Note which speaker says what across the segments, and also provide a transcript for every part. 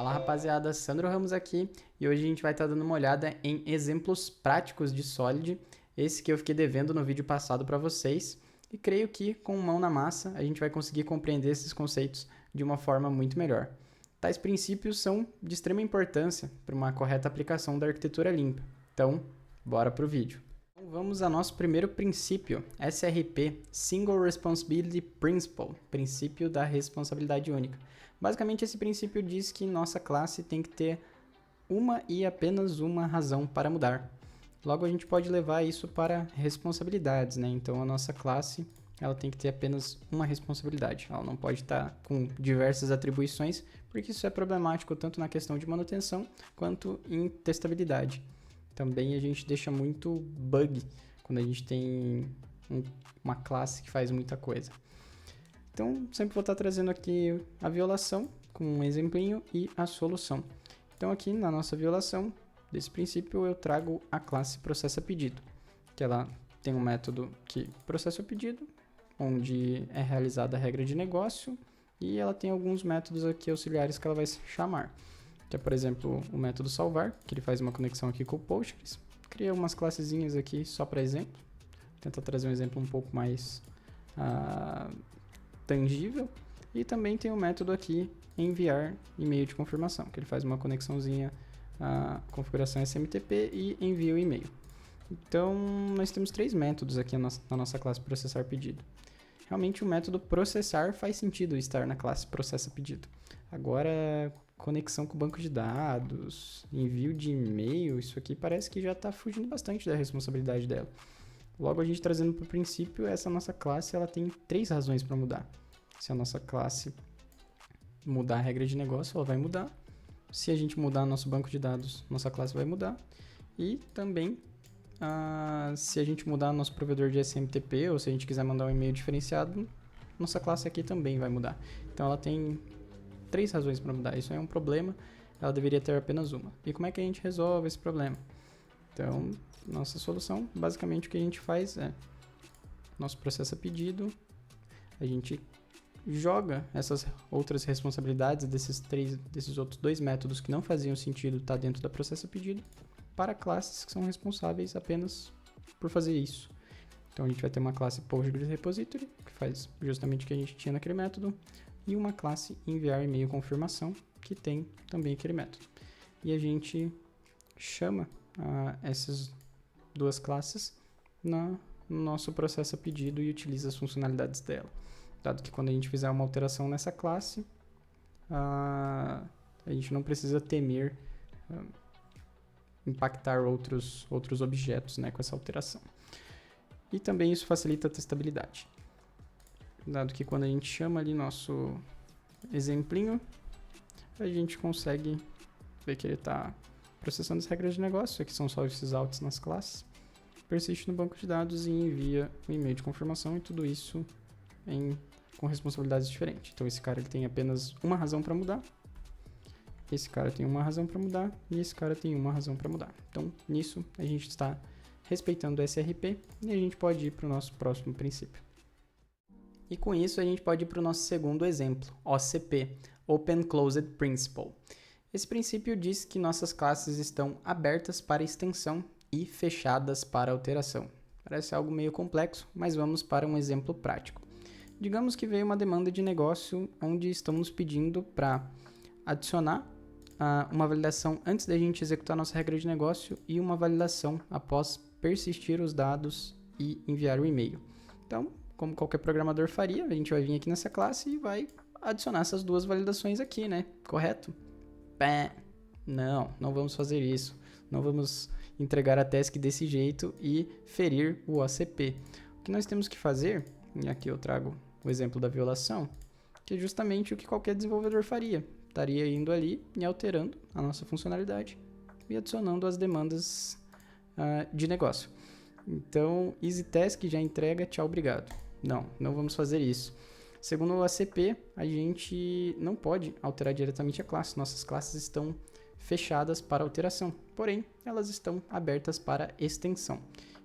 Speaker 1: Fala rapaziada, Sandro Ramos aqui e hoje a gente vai estar dando uma olhada em exemplos práticos de Solid, esse que eu fiquei devendo no vídeo passado para vocês, e creio que com mão na massa a gente vai conseguir compreender esses conceitos de uma forma muito melhor. Tais princípios são de extrema importância para uma correta aplicação da arquitetura limpa, então bora pro vídeo. Então, vamos ao nosso primeiro princípio, SRP, Single Responsibility Principle, princípio da responsabilidade única. Basicamente, esse princípio diz que nossa classe tem que ter uma e apenas uma razão para mudar. Logo, a gente pode levar isso para responsabilidades, né? Então, a nossa classe ela tem que ter apenas uma responsabilidade. Ela não pode estar com diversas atribuições, porque isso é problemático tanto na questão de manutenção quanto em testabilidade. Também a gente deixa muito bug quando a gente tem uma classe que faz muita coisa. Então, sempre vou estar trazendo aqui a violação com um exemplinho e a solução. Então, aqui na nossa violação desse princípio, eu trago a classe processa-pedido, que ela tem um método que processa o pedido, onde é realizada a regra de negócio, e ela tem alguns métodos aqui auxiliares que ela vai chamar, que é, por exemplo, o método salvar, que ele faz uma conexão aqui com o Postgres. Cria umas classezinhas aqui só para exemplo, tenta trazer um exemplo um pouco mais tangível, e também tem o método aqui enviar e-mail de confirmação, que ele faz uma conexãozinha a configuração SMTP e envia o e-mail. Então, nós temos três métodos aqui na nossa classe processar pedido. Realmente o método processar faz sentido estar na classe processa pedido. Agora, conexão com o banco de dados, envio de e-mail, isso aqui parece que já está fugindo bastante da responsabilidade dela. Logo, a gente trazendo para o princípio, essa nossa classe ela tem três razões para mudar. Se a nossa classe mudar a regra de negócio, ela vai mudar. Se a gente mudar nosso banco de dados, nossa classe vai mudar. E também, se a gente mudar nosso provedor de SMTP, ou se a gente quiser mandar um e-mail diferenciado, nossa classe aqui também vai mudar. Então, ela tem três razões para mudar. Isso é um problema, ela deveria ter apenas uma. E como é que a gente resolve esse problema? Então, nossa solução, basicamente o que a gente faz é, nosso processo pedido, a gente joga essas outras responsabilidades desses outros dois métodos que não faziam sentido estar dentro da processo pedido para classes que são responsáveis apenas por fazer isso. Então, a gente vai ter uma classe Postgres Repository, que faz justamente o que a gente tinha naquele método, e uma classe enviar e-mail confirmação, que tem também aquele método. E a gente chama essas duas classes no nosso processo pedido e utiliza as funcionalidades dela. Dado que quando a gente fizer uma alteração nessa classe, a gente não precisa temer impactar outros objetos, né, com essa alteração. E também isso facilita a testabilidade. Dado que quando a gente chama ali nosso exemplinho, a gente consegue ver que ele está processando as regras de negócio, aqui são só esses outs nas classes, persiste no banco de dados e envia o e-mail de confirmação, e tudo isso com responsabilidades diferentes. Então esse cara ele tem apenas uma razão para mudar, esse cara tem uma razão para mudar e esse cara tem uma razão para mudar. Então nisso a gente está respeitando o SRP e a gente pode ir para o nosso próximo princípio. E com isso a gente pode ir para o nosso segundo exemplo, OCP, Open Closed Principle. Esse princípio diz que nossas classes estão abertas para extensão e fechadas para alteração. Parece algo meio complexo, mas vamos para um exemplo prático. Digamos que veio uma demanda de negócio onde estamos pedindo para adicionar uma validação antes da gente executar nossa regra de negócio e uma validação após persistir os dados e enviar o e-mail. Então, como qualquer programador faria, a gente vai vir aqui nessa classe e vai adicionar essas duas validações aqui, né? Correto? Não vamos fazer isso. Não vamos entregar a task desse jeito e ferir o OCP. O que nós temos que fazer, e aqui eu trago o exemplo da violação, que é justamente o que qualquer desenvolvedor faria. Estaria indo ali e alterando a nossa funcionalidade e adicionando as demandas de negócio. Então, EasyTask já entrega, tchau, obrigado. Não vamos fazer isso. Segundo o ACP, a gente não pode alterar diretamente a classe. Nossas classes estão fechadas para alteração, porém, elas estão abertas para extensão.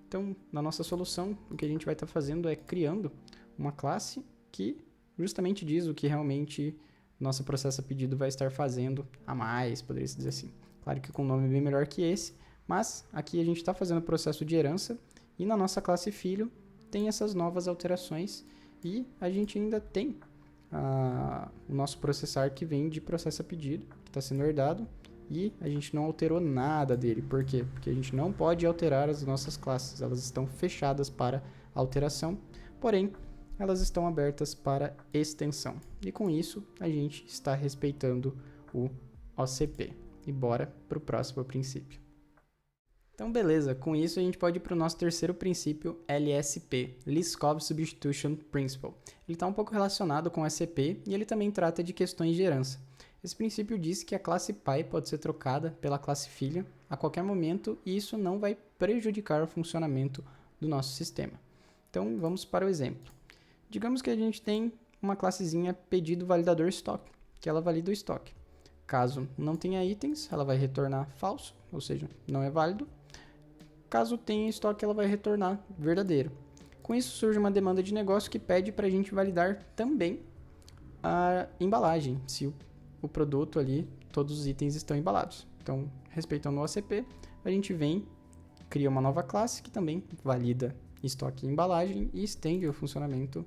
Speaker 1: Então, na nossa solução, o que a gente vai estar fazendo é criando uma classe que justamente diz o que realmente nosso processo a pedido vai estar fazendo a mais, poderia se dizer assim. Claro que com um nome bem melhor que esse, mas aqui a gente está fazendo o processo de herança e na nossa classe filho tem essas novas alterações e a gente ainda tem o nosso processar que vem de processo a pedido, que está sendo herdado, e a gente não alterou nada dele. Por quê? Porque a gente não pode alterar as nossas classes, elas estão fechadas para alteração, porém elas estão abertas para extensão. E com isso a gente está respeitando o OCP. E bora para o próximo princípio. Então, beleza, com isso a gente pode ir para o nosso terceiro princípio, LSP, Liskov Substitution Principle. Ele está um pouco relacionado com o SCP e ele também trata de questões de herança. Esse princípio diz que a classe pai pode ser trocada pela classe filha a qualquer momento e isso não vai prejudicar o funcionamento do nosso sistema. Então, vamos para o exemplo. Digamos que a gente tem uma classezinha pedido validador estoque, que ela valida o estoque. Caso não tenha itens, ela vai retornar falso, ou seja, não é válido. Caso tenha estoque, ela vai retornar verdadeiro. Com isso surge uma demanda de negócio que pede para a gente validar também a embalagem, se o produto ali, todos os itens estão embalados. Então, respeitando o OCP, a gente vem, cria uma nova classe que também valida estoque e embalagem e estende o funcionamento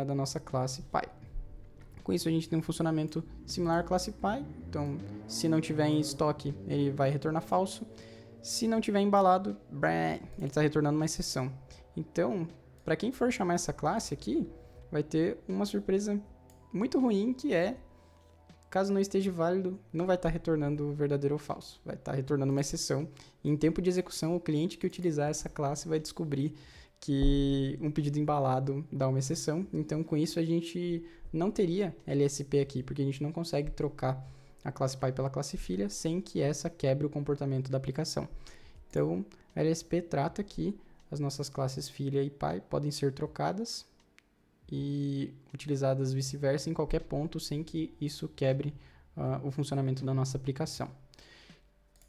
Speaker 1: da nossa classe pai. Com isso a gente tem um funcionamento similar à classe pai, então se não tiver em estoque, ele vai retornar falso. Se não tiver embalado, ele está retornando uma exceção. Então, para quem for chamar essa classe aqui, vai ter uma surpresa muito ruim, que é, caso não esteja válido, não vai estar retornando verdadeiro ou falso. Vai estar retornando uma exceção. E em tempo de execução, o cliente que utilizar essa classe vai descobrir que um pedido embalado dá uma exceção. Então, com isso, a gente não teria LSP aqui, porque a gente não consegue trocar a classe pai pela classe filha sem que essa quebre o comportamento da aplicação. Então, a LSP trata que as nossas classes filha e pai podem ser trocadas e utilizadas vice-versa em qualquer ponto sem que isso quebre o funcionamento da nossa aplicação.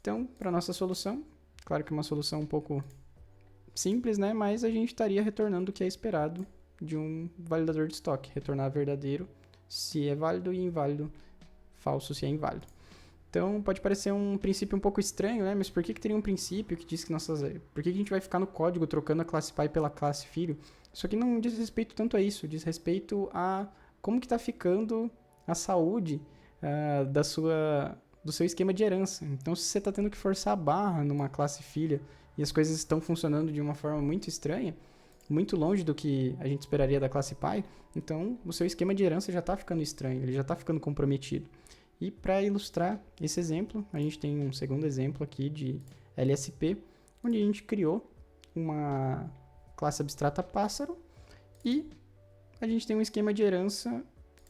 Speaker 1: Então, para a nossa solução, claro que é uma solução um pouco simples, né? Mas a gente estaria retornando o que é esperado de um validador de estoque, retornar verdadeiro se é válido e inválido, falso se é inválido. Então, pode parecer um princípio um pouco estranho, né? Mas por que teria um princípio que diz que por que a gente vai ficar no código trocando a classe pai pela classe filho? Isso aqui não diz respeito tanto a isso, diz respeito a como que está ficando a saúde do seu esquema de herança. Então, se você está tendo que forçar a barra numa classe filha e as coisas estão funcionando de uma forma muito estranha, muito longe do que a gente esperaria da classe pai, então o seu esquema de herança já está ficando estranho, ele já está ficando comprometido. E para ilustrar esse exemplo, a gente tem um segundo exemplo aqui de LSP, onde a gente criou uma classe abstrata pássaro e a gente tem um esquema de herança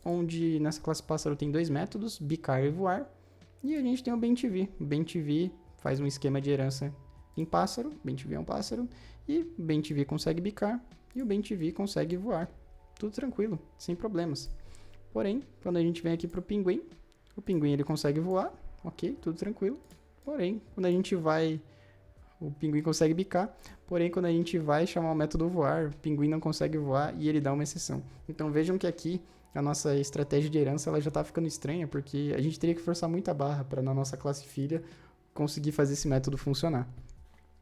Speaker 1: onde nessa classe pássaro tem dois métodos, bicar e voar, e a gente tem o BenTV. O BenTV faz um esquema de herança em pássaro, BenTV é um pássaro, e o BenTV consegue bicar e o BenTV consegue voar. Tudo tranquilo, sem problemas. Porém, quando a gente vem aqui para o pinguim, o pinguim ele consegue voar, ok, tudo tranquilo. Porém, quando a gente vai, o pinguim consegue bicar, porém quando a gente vai chamar o método voar, o pinguim não consegue voar e ele dá uma exceção. Então vejam que aqui a nossa estratégia de herança ela já está ficando estranha, porque a gente teria que forçar muita barra para na nossa classe filha conseguir fazer esse método funcionar.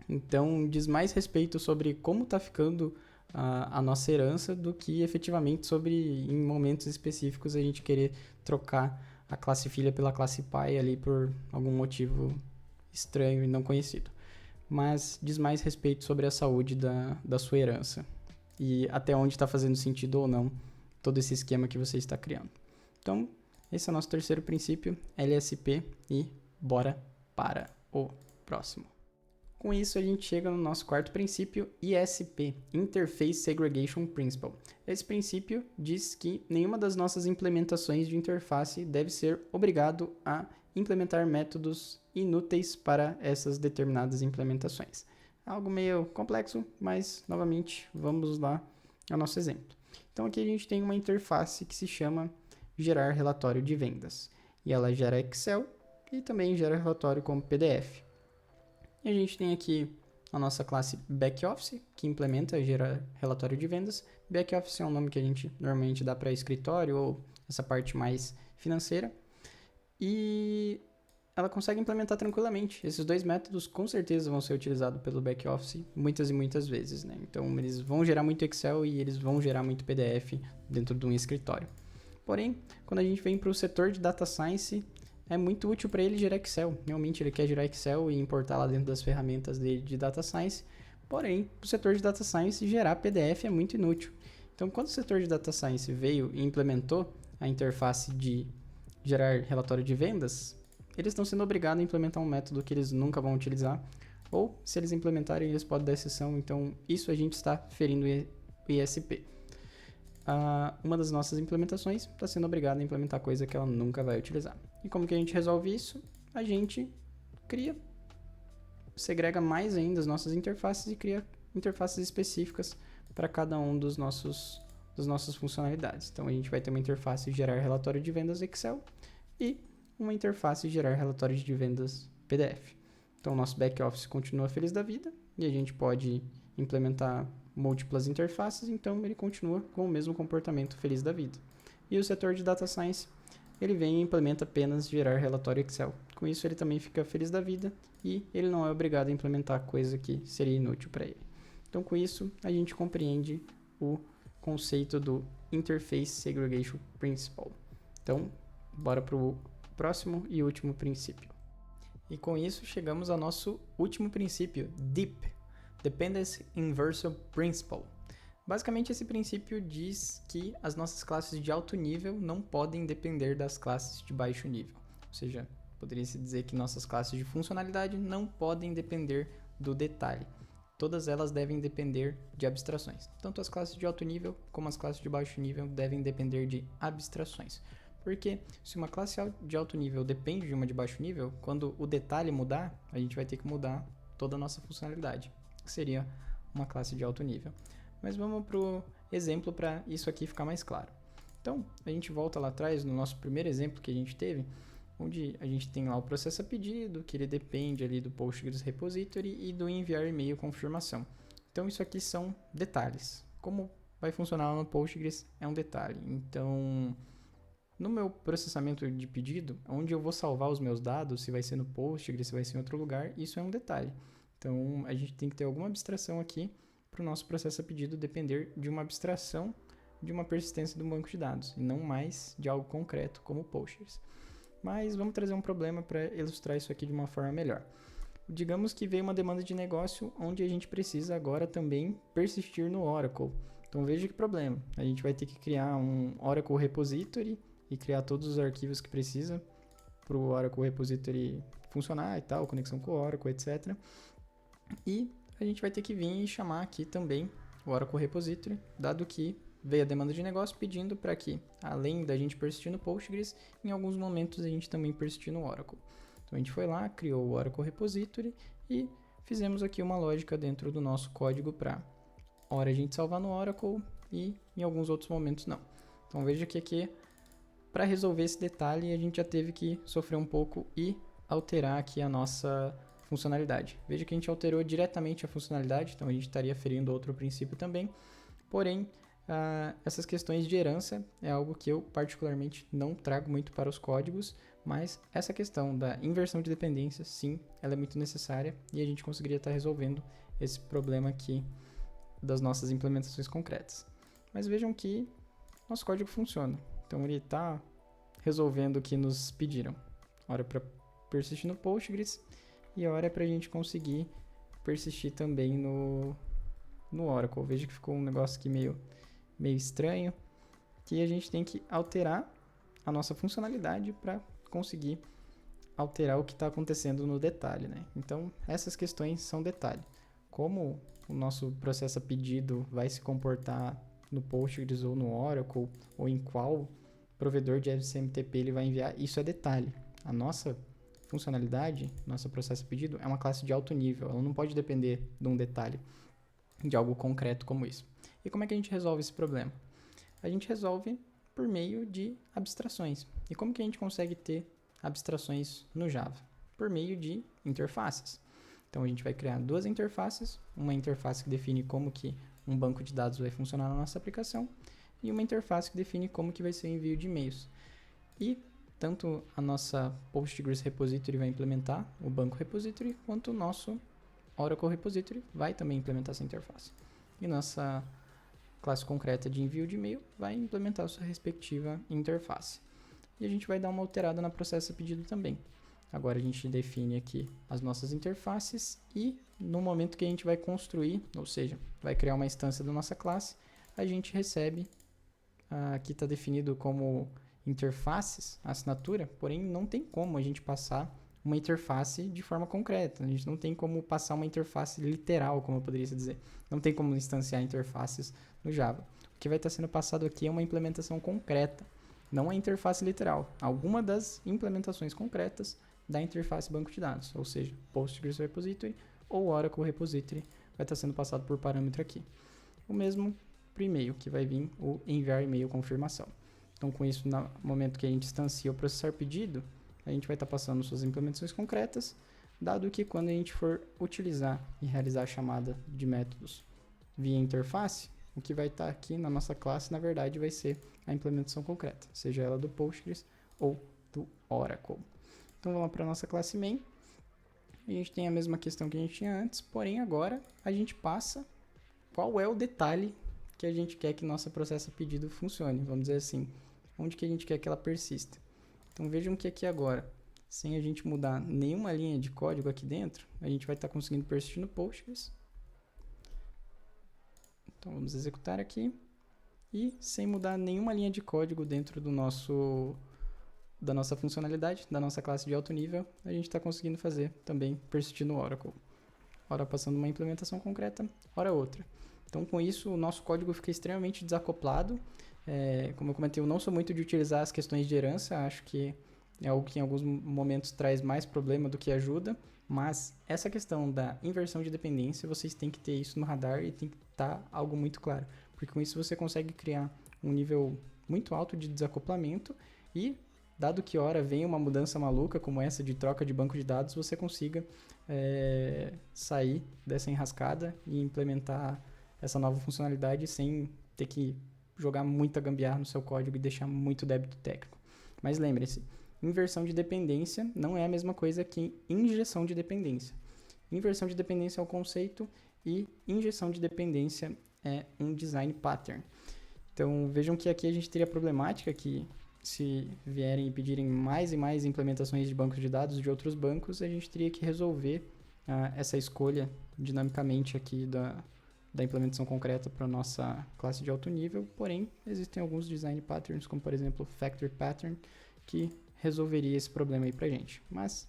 Speaker 1: Então diz mais respeito sobre como está ficando a nossa herança do que efetivamente sobre em momentos específicos a gente querer trocar a classe filha pela classe pai ali por algum motivo estranho e não conhecido. Mas diz mais respeito sobre a saúde da sua herança e até onde está fazendo sentido ou não todo esse esquema que você está criando. Então, esse é o nosso terceiro princípio, LSP, e bora para o próximo. Com isso, a gente chega no nosso quarto princípio, ISP, Interface Segregation Principle. Esse princípio diz que nenhuma das nossas implementações de interface deve ser obrigado a implementar métodos inúteis para essas determinadas implementações. Algo meio complexo, mas, novamente, vamos lá ao nosso exemplo. Então, aqui a gente tem uma interface que se chama gerar relatório de vendas. E ela gera Excel e também gera relatório como PDF. E a gente tem aqui a nossa classe Backoffice, que implementa e gera relatório de vendas. Backoffice é um nome que a gente normalmente dá para escritório ou essa parte mais financeira. E ela consegue implementar tranquilamente. Esses dois métodos com certeza vão ser utilizados pelo back-office muitas e muitas vezes, né? Então, eles vão gerar muito Excel e eles vão gerar muito PDF dentro de um escritório. Porém, quando a gente vem para o setor de Data Science, é muito útil para ele gerar Excel. Realmente, ele quer gerar Excel e importar lá dentro das ferramentas dele de Data Science. Porém, para o setor de Data Science, gerar PDF é muito inútil. Então, quando o setor de Data Science veio e implementou a interface de gerar relatório de vendas, eles estão sendo obrigados a implementar um método que eles nunca vão utilizar, ou se eles implementarem, eles podem dar exceção, então isso a gente está ferindo o ISP. Uma das nossas implementações está sendo obrigada a implementar coisa que ela nunca vai utilizar. E como que a gente resolve isso? A gente segrega mais ainda as nossas interfaces e cria interfaces específicas para cada um das nossas funcionalidades. Então a gente vai ter uma interface de gerar relatório de vendas Excel e uma interface de gerar relatórios de vendas PDF. Então, o nosso back-office continua feliz da vida e a gente pode implementar múltiplas interfaces, então ele continua com o mesmo comportamento feliz da vida. E o setor de Data Science, ele vem e implementa apenas gerar relatório Excel. Com isso, ele também fica feliz da vida e ele não é obrigado a implementar coisa que seria inútil para ele. Então, com isso, a gente compreende o conceito do Interface Segregation Principle. Então, bora para o próximo e último princípio. E com isso chegamos ao nosso último princípio, DIP, Dependency Inversal Principle. Basicamente esse princípio diz que as nossas classes de alto nível não podem depender das classes de baixo nível. Ou seja, poderia-se dizer que nossas classes de funcionalidade não podem depender do detalhe. Todas elas devem depender de abstrações. Tanto as classes de alto nível como as classes de baixo nível devem depender de abstrações. Porque se uma classe de alto nível depende de uma de baixo nível, quando o detalhe mudar, a gente vai ter que mudar toda a nossa funcionalidade, que seria uma classe de alto nível. Mas vamos para o exemplo para isso aqui ficar mais claro. Então, a gente volta lá atrás no nosso primeiro exemplo que a gente teve, onde a gente tem lá o processo a pedido, que ele depende ali do Postgres Repository e do enviar e-mail confirmação. Então, isso aqui são detalhes. Como vai funcionar no Postgres é um detalhe. Então, no meu processamento de pedido, onde eu vou salvar os meus dados, se vai ser no Postgres, se vai ser em outro lugar, isso é um detalhe. Então, a gente tem que ter alguma abstração aqui para o nosso processo a pedido depender de uma abstração de uma persistência do banco de dados, e não mais de algo concreto como o Postgres. Mas vamos trazer um problema para ilustrar isso aqui de uma forma melhor. Digamos que veio uma demanda de negócio onde a gente precisa agora também persistir no Oracle. Então, veja que problema. A gente vai ter que criar um Oracle Repository e criar todos os arquivos que precisa para o Oracle Repository funcionar e tal, conexão com o Oracle, etc. E a gente vai ter que vir e chamar aqui também o Oracle Repository, dado que veio a demanda de negócio pedindo para que, além da gente persistir no Postgres, em alguns momentos a gente também persistir no Oracle. Então a gente foi lá, criou o Oracle Repository e fizemos aqui uma lógica dentro do nosso código para hora a gente salvar no Oracle e em alguns outros momentos não. Então veja que aqui, para resolver esse detalhe, a gente já teve que sofrer um pouco e alterar aqui a nossa funcionalidade. Veja que a gente alterou diretamente a funcionalidade, então a gente estaria ferindo outro princípio também. Porém, essas questões de herança é algo que eu particularmente não trago muito para os códigos, mas essa questão da inversão de dependência, sim, ela é muito necessária e a gente conseguiria estar resolvendo esse problema aqui das nossas implementações concretas. Mas vejam que nosso código funciona. Então ele está resolvendo o que nos pediram. Hora para persistir no Postgres e a hora para a gente conseguir persistir também no Oracle. Veja que ficou um negócio aqui meio estranho, que a gente tem que alterar a nossa funcionalidade para conseguir alterar o que está acontecendo no detalhe, né? Então essas questões são detalhe. Como o nosso processo a pedido vai se comportar no Postgres ou no Oracle, ou em qual provedor de SMTP ele vai enviar, isso é detalhe. A nossa funcionalidade, nosso processo a pedido, é uma classe de alto nível, ela não pode depender de um detalhe, de algo concreto como isso. E como é que a gente resolve esse problema? A gente resolve por meio de abstrações. E como que a gente consegue ter abstrações no Java? Por meio de interfaces. Então a gente vai criar duas interfaces, uma interface que define como que um banco de dados vai funcionar na nossa aplicação e uma interface que define como que vai ser o envio de e-mails. E tanto a nossa Postgres Repository vai implementar o banco repository, quanto o nosso Oracle Repository vai também implementar essa interface. E nossa classe concreta de envio de e-mail vai implementar a sua respectiva interface. E a gente vai dar uma alterada na processa pedido também. Agora a gente define aqui as nossas interfaces e no momento que a gente vai construir, ou seja, vai criar uma instância da nossa classe, a gente recebe, aqui está definido como interfaces, a assinatura, porém não tem como a gente passar uma interface de forma concreta. A gente não tem como passar uma interface literal, como eu poderia dizer. Não tem como instanciar interfaces no Java. O que vai estar sendo passado aqui é uma implementação concreta, não a interface literal. Alguma das implementações concretas da interface banco de dados, ou seja, Postgres Repository ou Oracle Repository vai estar sendo passado por parâmetro aqui. O mesmo para o e-mail, que vai vir o enviar e-mail confirmação. Então, com isso, no momento que a gente instancia o processar pedido, a gente vai estar passando suas implementações concretas, dado que quando a gente for utilizar e realizar a chamada de métodos via interface, o que vai estar aqui na nossa classe, na verdade, vai ser a implementação concreta, seja ela do Postgres ou do Oracle. Então, vamos para a nossa classe main. A gente tem a mesma questão que a gente tinha antes, porém agora a gente passa qual é o detalhe que a gente quer que nossa processa pedido funcione, vamos dizer assim, onde que a gente quer que ela persista. Então vejam que aqui agora, sem a gente mudar nenhuma linha de código aqui dentro, a gente vai estar conseguindo persistir no Postgres. Então vamos executar aqui e sem mudar nenhuma linha de código dentro do da nossa funcionalidade, da nossa classe de alto nível, a gente está conseguindo fazer também persistir no Oracle. Ora passando uma implementação concreta, ora outra. Então, com isso, o nosso código fica extremamente desacoplado. Como eu comentei, eu não sou muito de utilizar as questões de herança, acho que é algo que em alguns momentos traz mais problema do que ajuda, mas essa questão da inversão de dependência, vocês têm que ter isso no radar e tem que estar algo muito claro, porque com isso você consegue criar um nível muito alto de desacoplamento e, dado que ora vem uma mudança maluca como essa de troca de banco de dados, você consiga sair dessa enrascada e implementar essa nova funcionalidade sem ter que jogar muita gambiarra no seu código e deixar muito débito técnico. Mas lembre-se, inversão de dependência não é a mesma coisa que injeção de dependência. Inversão de dependência é o conceito e injeção de dependência é um design pattern. Então vejam que aqui a gente teria a problemática que se vierem e pedirem mais e mais implementações de bancos de dados de outros bancos, a gente teria que resolver essa escolha dinamicamente aqui da implementação concreta para a nossa classe de alto nível, porém existem alguns design patterns, como por exemplo o Factory Pattern, que resolveria esse problema aí para a gente, mas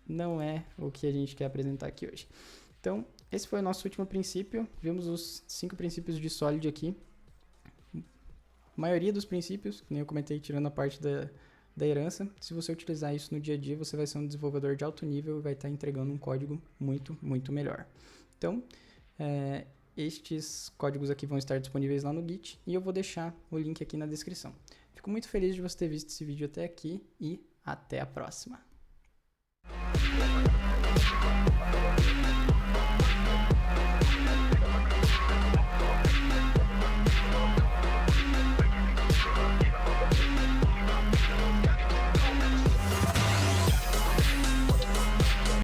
Speaker 1: não é o que a gente quer apresentar aqui hoje. Então, esse foi o nosso último princípio, vimos os 5 princípios de Solid aqui. A maioria dos princípios, que nem eu comentei, tirando a parte da herança, se você utilizar isso no dia a dia, você vai ser um desenvolvedor de alto nível e vai estar entregando um código muito, muito melhor. Então, estes códigos aqui vão estar disponíveis lá no Git e eu vou deixar o link aqui na descrição. Fico muito feliz de você ter visto esse vídeo até aqui e até a próxima.